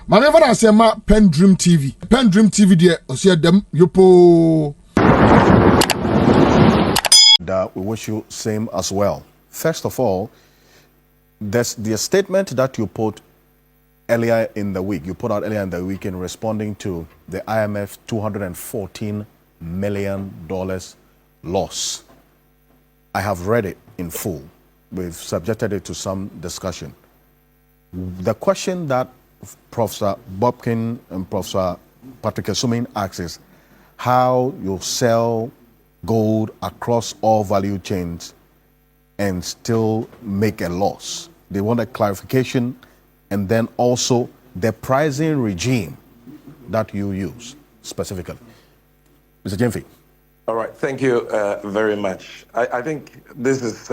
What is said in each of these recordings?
Manever I say ma PENDREAM TV. PENDREAM TV there, I see them yopo. We wish you same as well. First of all, there's the statement that you put earlier in the week. You put out earlier in the week in responding to the IMF $214 million loss. I have read it in full. We've subjected it to some discussion. The question that Professor Bobkin and Professor Patrick Esumin asks is how you sell gold across all value chains and still make a loss. They want a clarification, and then also the pricing regime that you use specifically. Mr. Gyamfi. All right, thank you very much. I think this is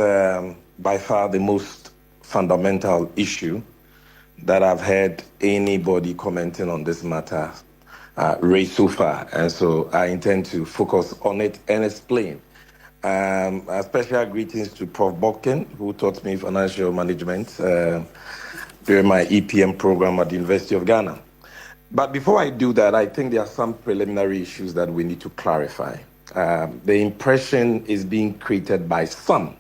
by far the most fundamental issue that I've heard anybody commenting on this matter raised so far. And so I intend to focus on it and explain. A special greetings to Prof. Bobkin, who taught me financial management during my EPM program at the University of Ghana. But before I do that, I think there are some preliminary issues that we need to clarify. The impression is being created by some,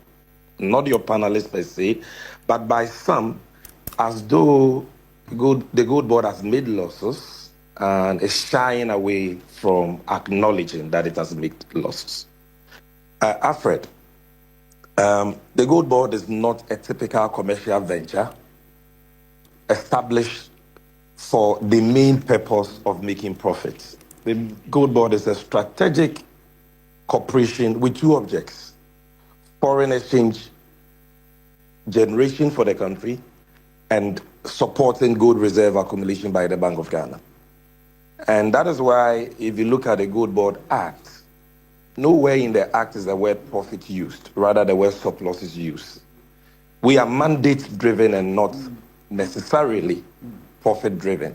not your panelists per se, but by some, as though the Goldbod has made losses and is shying away from acknowledging that it has made losses. Alfred, the Goldbod is not a typical commercial venture established for the main purpose of making profits. The Goldbod is a strategic corporation with two objects: foreign exchange generation for the country and supporting gold reserve accumulation by the Bank of Ghana. And that is why, if you look at the Goldbod Act, nowhere in the Act is the word profit used, rather the word surplus is used. We are mandate-driven and not necessarily profit-driven.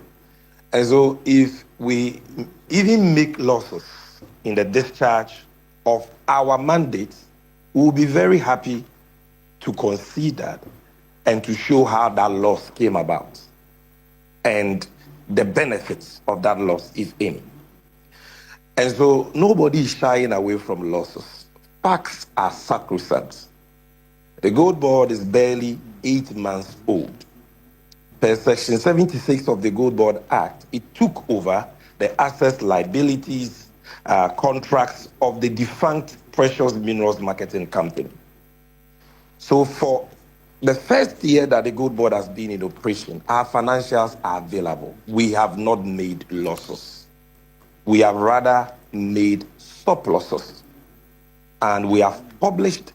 And so if we even make losses in the discharge of our mandate, we will be very happy to concede that and to show how that loss came about and the benefits of that loss, if any. And so nobody is shying away from losses. Facts are sacrosanct. The Goldbod is barely 8 months old. Per Section 76 of the Goldbod Act, it took over the assets, liabilities, contracts of the defunct Precious Minerals Marketing Company. So for the first year that the Goldbod has been in operation, our financials are available. We have not made losses. We have rather made surpluses. And we have published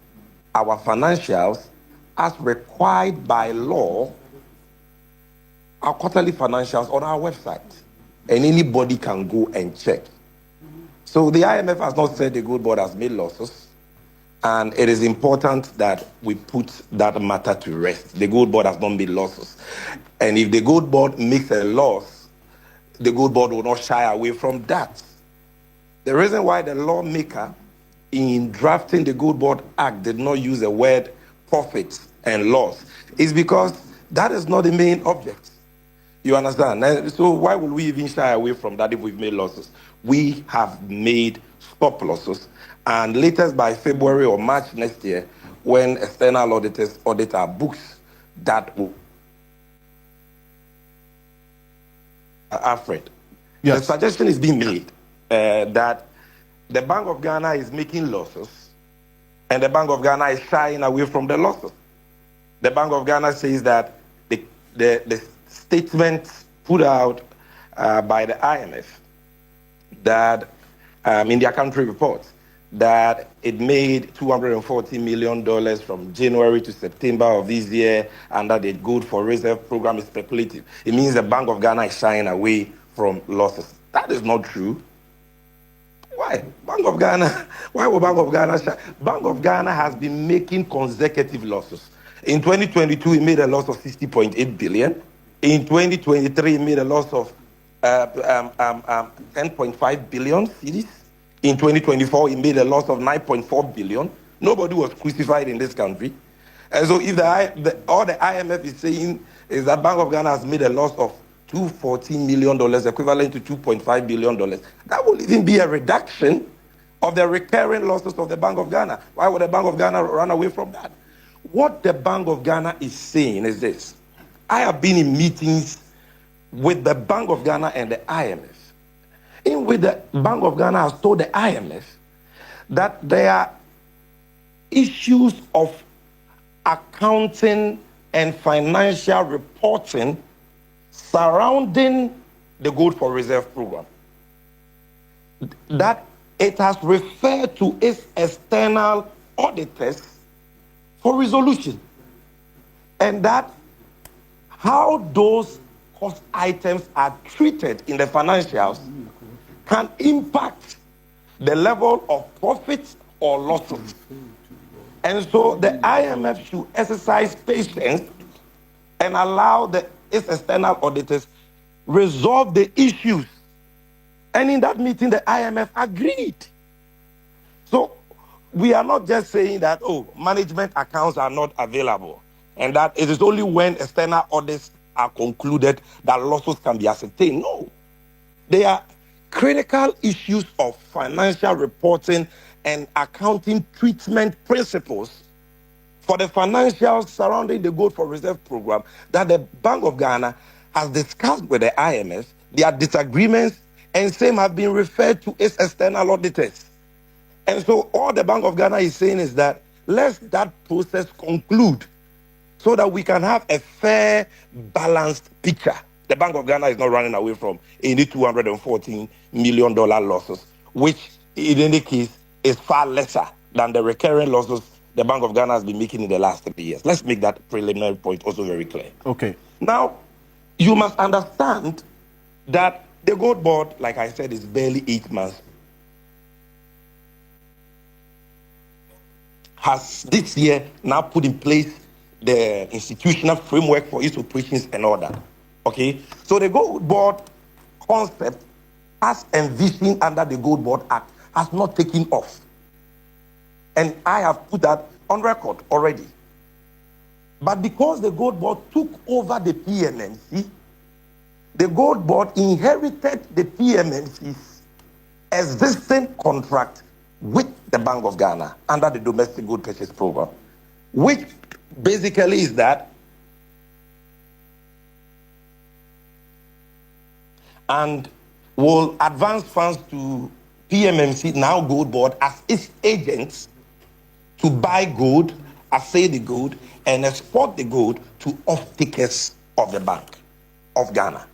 our financials as required by law, our quarterly financials on our website. And anybody can go and check. So the IMF has not said the Goldbod has made losses. And it is important that we put that matter to rest. The Goldbod has not made losses. And if the Goldbod makes a loss, the Goldbod will not shy away from that. The reason why the lawmaker in drafting the Goldbod Act did not use the word profit and loss is because that is not the main object. You understand? So why would we even shy away from that if we've made losses? We have made surpluses. And latest by February or March next year, when external auditors audit our books, that will... Alfred, yes. The suggestion is being made that the Bank of Ghana is making losses and the Bank of Ghana is shying away from the losses. The Bank of Ghana says that the statement put out by the IMF that in their country reports that it made $240 million from January to September of this year under the Gold for Reserve program is speculative. It means the Bank of Ghana is shying away from losses. That is not true. Why? Bank of Ghana, why would Bank of Ghana shy? Bank of Ghana has been making consecutive losses. In 2022, it made a loss of 60.8 billion. In 2023, it made a loss of 10.5 billion cedis. In 2024, it made a loss of 9.4 billion. Nobody was crucified in this country. And so if all the IMF is saying is that Bank of Ghana has made a loss of $214 million, equivalent to $2.5 billion. That will even be a reduction of the recurring losses of the Bank of Ghana. Why would the Bank of Ghana run away from that? What the Bank of Ghana is saying is this. I have been in meetings with the Bank of Ghana and the IMF, in which the Bank of Ghana has told the IMF that there are issues of accounting and financial reporting surrounding the Gold for Reserve program, that it has referred to its external auditors for resolution, and that how those cost items are treated in the financials can impact the level of profits or losses. And so the IMF should exercise patience and allow its external auditors resolve the issues. And in that meeting, the IMF agreed. So we are not just saying that, oh, management accounts are not available, and that it is only when external audits are concluded that losses can be ascertained. No. They are critical issues of financial reporting and accounting treatment principles for the financials surrounding the Gold for Reserve program that the Bank of Ghana has discussed with the IMF. Their disagreements and same have been referred to its external auditors. And so all the Bank of Ghana is saying is that let that process conclude so that we can have a fair, balanced picture. The Bank of Ghana is not running away from any $214 million losses, which in any case is far lesser than the recurring losses the Bank of Ghana has been making in the last 3 years. Let's make that preliminary point also very clear. Okay. Now, you must understand that the Gold Board, like I said, is barely 8 months. Has this year now put in place the institutional framework for its operations and all that. Okay? So the Gold Board concept, as envisioned under the Gold Board Act, has not taken off. And I have put that on record already. But because the Gold Board took over the PMMC, the Gold Board inherited the PMMC's existing contract with the Bank of Ghana under the Domestic Gold Purchase Program, which basically is that, and will advance funds to PMMC, now Gold Board, as its agents to buy gold, assay the gold, and export the gold to off-takers of the Bank of Ghana.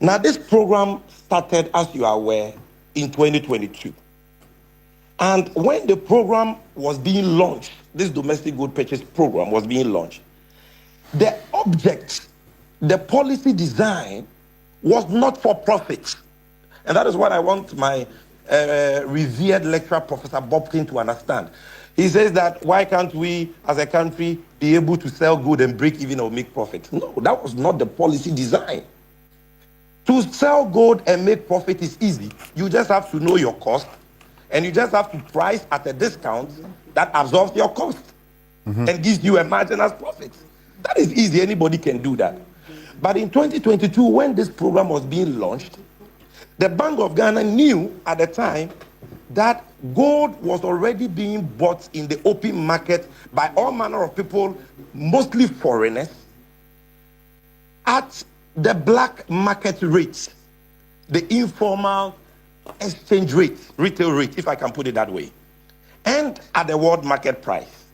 Now, this program started, as you are aware, in 2022. And when the program was being launched, this domestic gold purchase program was being launched, the object, the policy design was not for profit. And that is what I want my revered lecturer, Professor Bobkin, to understand. He says that why can't we, as a country, be able to sell gold and break even or make profit? No, that was not the policy design. To sell gold and make profit is easy. You just have to know your cost, and you just have to price at a discount that absorbs your cost and gives you a margin as profit. That is easy. Anybody can do that. But in 2022, when this program was being launched, the Bank of Ghana knew at the time that gold was already being bought in the open market by all manner of people, mostly foreigners, at the black market rate, the informal exchange rate, retail rate, if I can put it that way, and at the world market price,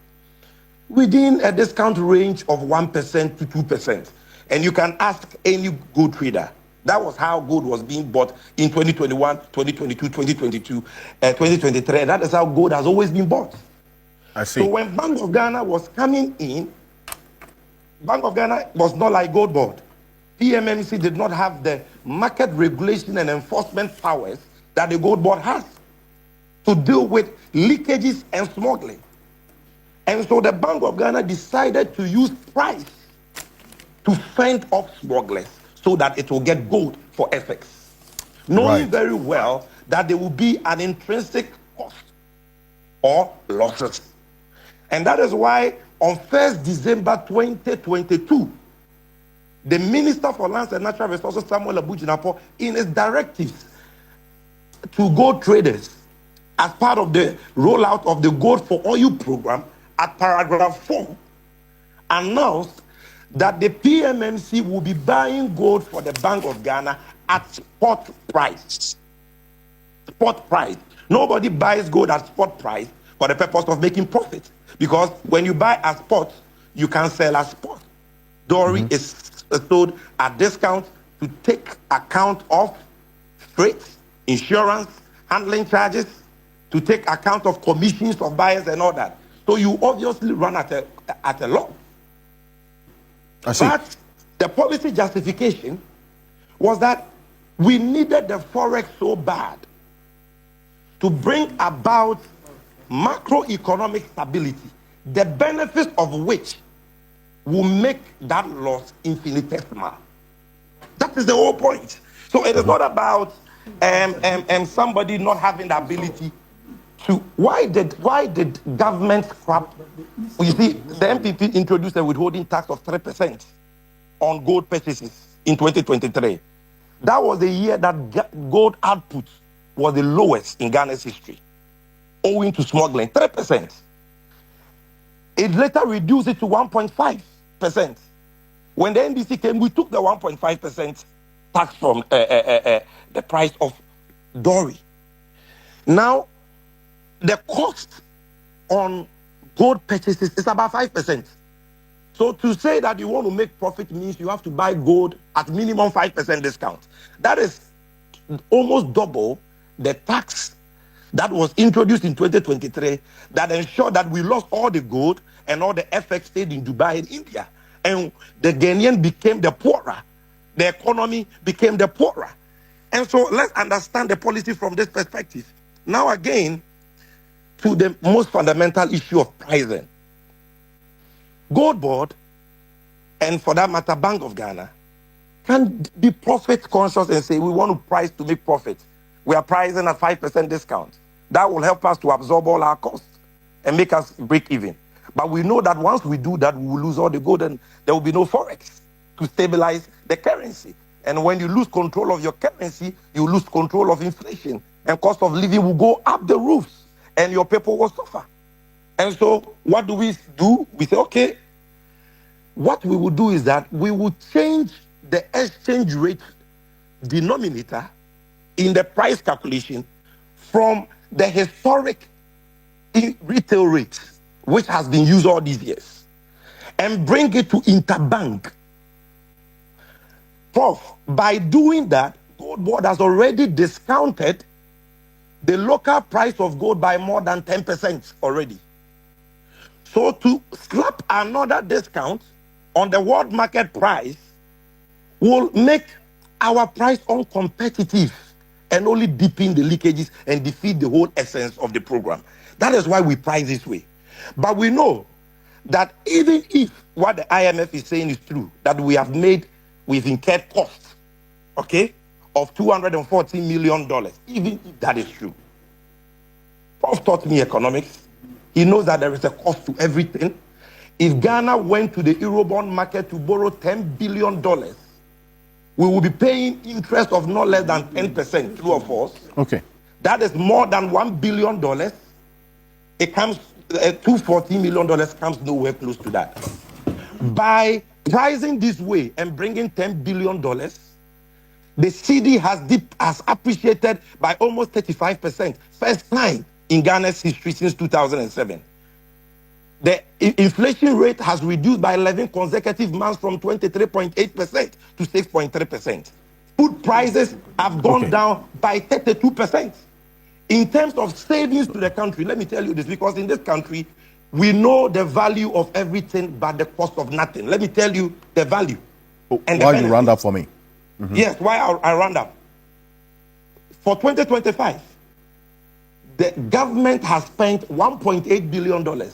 within a discount range of 1% to 2%. And you can ask any gold trader. That was how gold was being bought in 2021, 2022, 2022, 2023. And that is how gold has always been bought. I see. So when Bank of Ghana was coming in, Bank of Ghana was not like Gold Board. PMMC did not have the market regulation and enforcement powers that the Gold Board has to deal with leakages and smuggling. And so the Bank of Ghana decided to use price to fend off smugglers so that it will get gold for FX, knowing very well that there will be an intrinsic cost or losses. And that is why on 1st December 2022, the Minister for Lands and Natural Resources, Samuel Abujinapo, in his directives to gold traders as part of the rollout of the Gold for Oil program at paragraph 4, announced that the PMMC will be buying gold for the Bank of Ghana at spot price. Spot price. Nobody buys gold at spot price for the purpose of making profit. Because when you buy at spot, you can sell at spot. Dory is sold at discount to take account of freight, insurance, handling charges, to take account of commissions of buyers and all that. So you obviously run at a loss. I see. But the policy justification was that we needed the forex so bad to bring about macroeconomic stability, the benefits of which will make that loss infinitesimal. That is the whole point. So it is not about somebody not having the ability to. Why did government scrap? You see, the MPP introduced a withholding tax of 3% on gold purchases in 2023. That was the year that gold output was the lowest in Ghana's history, owing to smuggling. 3%. It later reduced it to 1.5%. When the NDC came, we took the 1.5% tax from the price of Dory. Now, the cost on gold purchases is about 5%. So to say that you want to make profit means you have to buy gold at minimum 5% discount. That is almost double the tax that was introduced in 2023 that ensured that we lost all the gold and all the FX stayed in Dubai and India. And the Ghanaian became the poorer. The economy became the poorer. And so let's understand the policy from this perspective. Now again, to the most fundamental issue of pricing. Goldbod, and for that matter, Bank of Ghana, can be profit conscious and say we want to price to make profit. We are pricing at 5% discount. That will help us to absorb all our costs and make us break even. But we know that once we do that, we will lose all the gold and there will be no forex to stabilize the currency. And when you lose control of your currency, you lose control of inflation and cost of living will go up the roofs and your people will suffer. And so what do? We say, okay, what we will do is that we will change the exchange rate denominator in the price calculation from the historic retail rate, which has been used all these years, and bring it to interbank. Prof, by doing that, Goldbod has already discounted the local price of gold by more than 10% already. So to slap another discount on the world market price will make our price uncompetitive and only deepen the leakages and defeat the whole essence of the program. That is why we price this way. But we know that even if what the IMF is saying is true, that we've incurred costs, okay, of $214 million, even if that is true. Prof taught me economics. He knows that there is a cost to everything. If Ghana went to the Eurobond market to borrow $10 billion, we will be paying interest of not less than 10%, true or false. Okay. That is more than $1 billion. It comes, $214 million comes nowhere close to that. By pricing this way and bringing $10 billion, the CD has appreciated by almost 35%. First time in Ghana's history since 2007. The inflation rate has reduced by 11 consecutive months from 23.8% to 6.3%. Food prices have gone down by 32%. In terms of savings to the country, let me tell you this, because in this country, we know the value of everything but the cost of nothing. Let me tell you the value. And why you round up for me? Yes, why I round up. For 2025, the government has spent $1.8 billion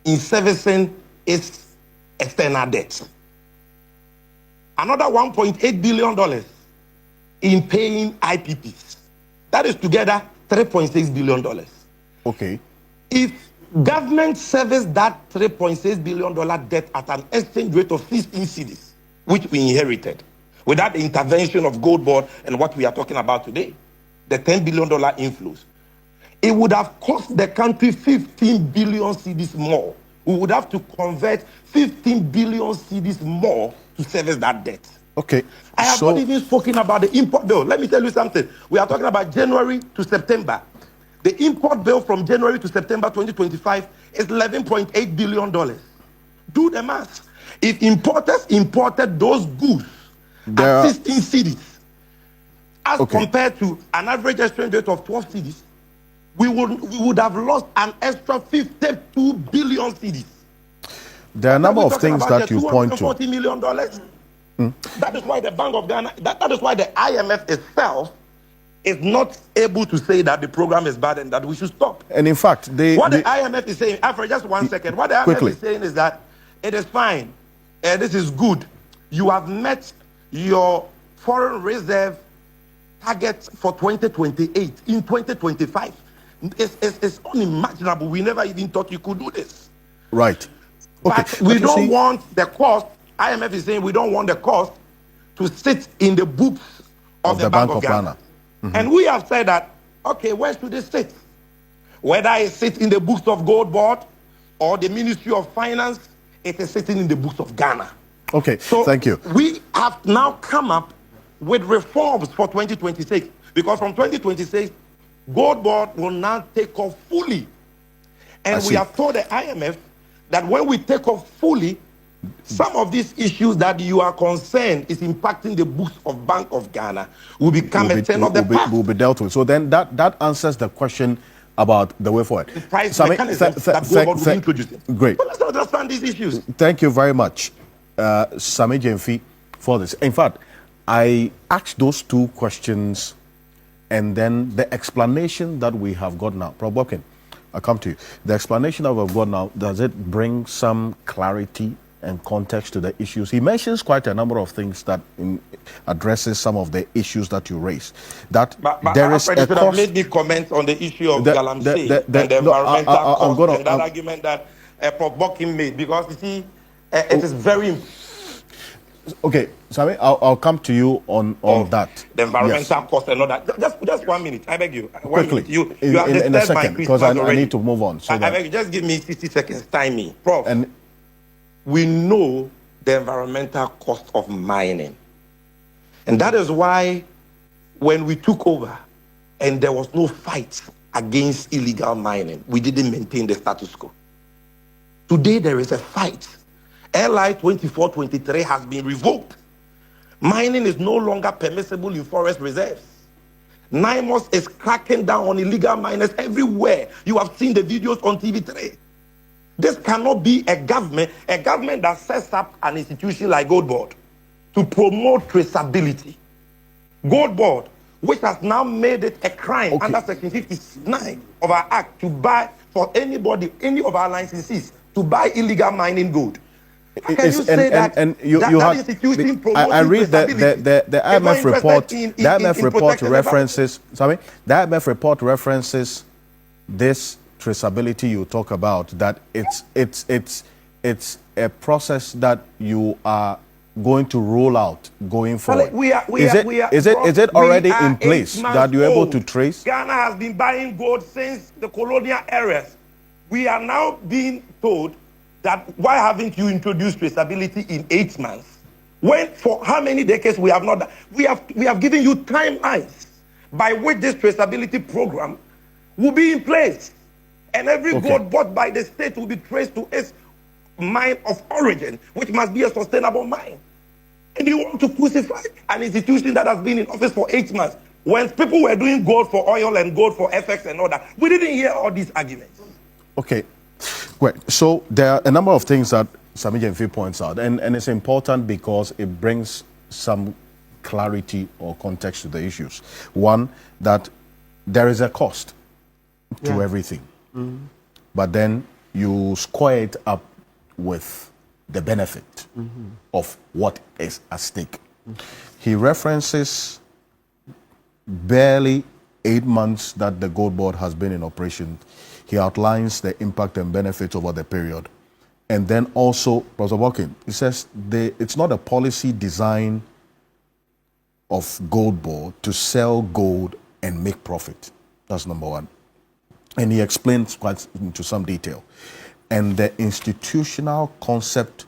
in servicing its external debt. Another $1.8 billion in paying IPPs. That is together $3.6 billion. Okay. If government serviced that $3.6 billion debt at an exchange rate of 15 cedis, which we inherited, without the intervention of Goldbod and what we are talking about today, the $10 billion inflows, it would have cost the country 15 billion cedis more. We would have to convert 15 billion cedis more to service that debt. Okay. I have not even spoken about the import bill. Let me tell you something. We are talking about January to September. The import bill from January to September 2025 is $11.8 billion. Do the math. If importers imported those goods at 16 cities, as compared to an average exchange rate of 12 cities, we would have lost an extra 52 billion cedis. There are a number of things that you point to. $240 million. That is why the Bank of Ghana, that is why the IMF itself is not able to say that the program is bad and that we should stop. And in fact, the IMF is saying, Alfred, just 1 second. What the IMF is saying is that it is fine. This is good. You have met your foreign reserve target for 2028 in 2025. It's unimaginable. We never even thought you could do this. Right. Okay. But we don't want the cost. IMF is saying we don't want the cost to sit in the books of the Bank of Ghana. And we have said that, okay, where should it sit? Whether it sits in the books of Goldbod or the Ministry of Finance, it is sitting in the books of Ghana. Okay, so thank you. We have now come up with reforms for 2026, because from 2026, Goldbod will now take off fully. And we have told the IMF that when we take off fully, some of these issues that you are concerned is impacting the books of Bank of Ghana will become a thing of the past. Will be dealt with. So then that answers the question about the way forward. The price mechanism that Goldbod will introduce. Great. But let's understand these issues. Thank you very much, Sammy Gyamfi, for this. In fact, I asked those two questions, and then the explanation that we have got now. Prof. Bobkin, I'll come to you. The explanation that we've got now, does it bring some clarity and context to the issues? He mentions quite a number of things that addresses some of the issues that you raised. That but there is a cost. Have made me comment on the issue of Gyamfi and the environmental cost and that argument that Prof. Bobkin made, because you see, it is very. Okay, Sammy, I'll come to you on that. The environmental cost and all that. Just 1 minute, I beg you. Quickly, You in a second, because I need to move on. So I beg you, just give me 60 seconds, time me. Prof, we know the environmental cost of mining. And that is why when we took over and there was no fight against illegal mining, we didn't maintain the status quo. Today there is a fight. LI 2423 has been revoked. Mining is no longer permissible in forest reserves. NIMOS is cracking down on illegal miners everywhere. You have seen the videos on TV3. This cannot be a government that sets up an institution like Goldbod to promote traceability. Goldbod, which has now made it a crime under Section 59 of our Act to buy for anybody, any of our licensees, to buy illegal mining gold. Can you say that institution promotes I read the IMF report. The IMF report references. Sorry, the IMF report references this traceability you talk about. That it's a process that you are going to roll out going forward. Is it already in place that you're able to trace? Ghana has been buying gold since the colonial eras. We are now being told that why haven't you introduced traceability in 8 months? When, for how many decades we have not done? We have given you timelines by which this traceability program will be in place. And every gold bought by the state will be traced to its mine of origin, which must be a sustainable mine. And you want to crucify an institution that has been in office for 8 months. When people were doing gold for oil and gold for FX and all that, we didn't hear all these arguments. Okay. Great. So there are a number of things that Sammy Gyamfi points out, and it's important because it brings some clarity or context to the issues. One, that there is a cost to everything, but then you square it up with the benefit of what is at stake. He references barely 8 months that the Goldbod has been in operation. He outlines the impact and benefits over the period. And then also, Professor Walking, he says it's not a policy design of Goldbod to sell gold and make profit. That's number one. And he explains quite into some detail. And the institutional concept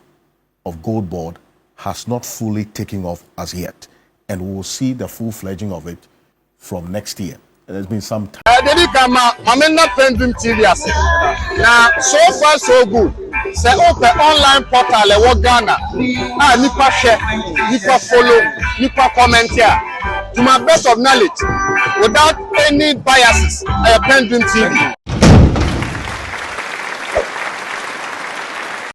of Goldbod has not fully taken off as yet. And we will see the full fledging of it from next year. There's been some time. PENDREAM TV. Now, so far so good. Say open online portal e Ghana. Nipa share, nipa follow, nipa comment here. To my best of knowledge, without any biases, PENDREAM TV.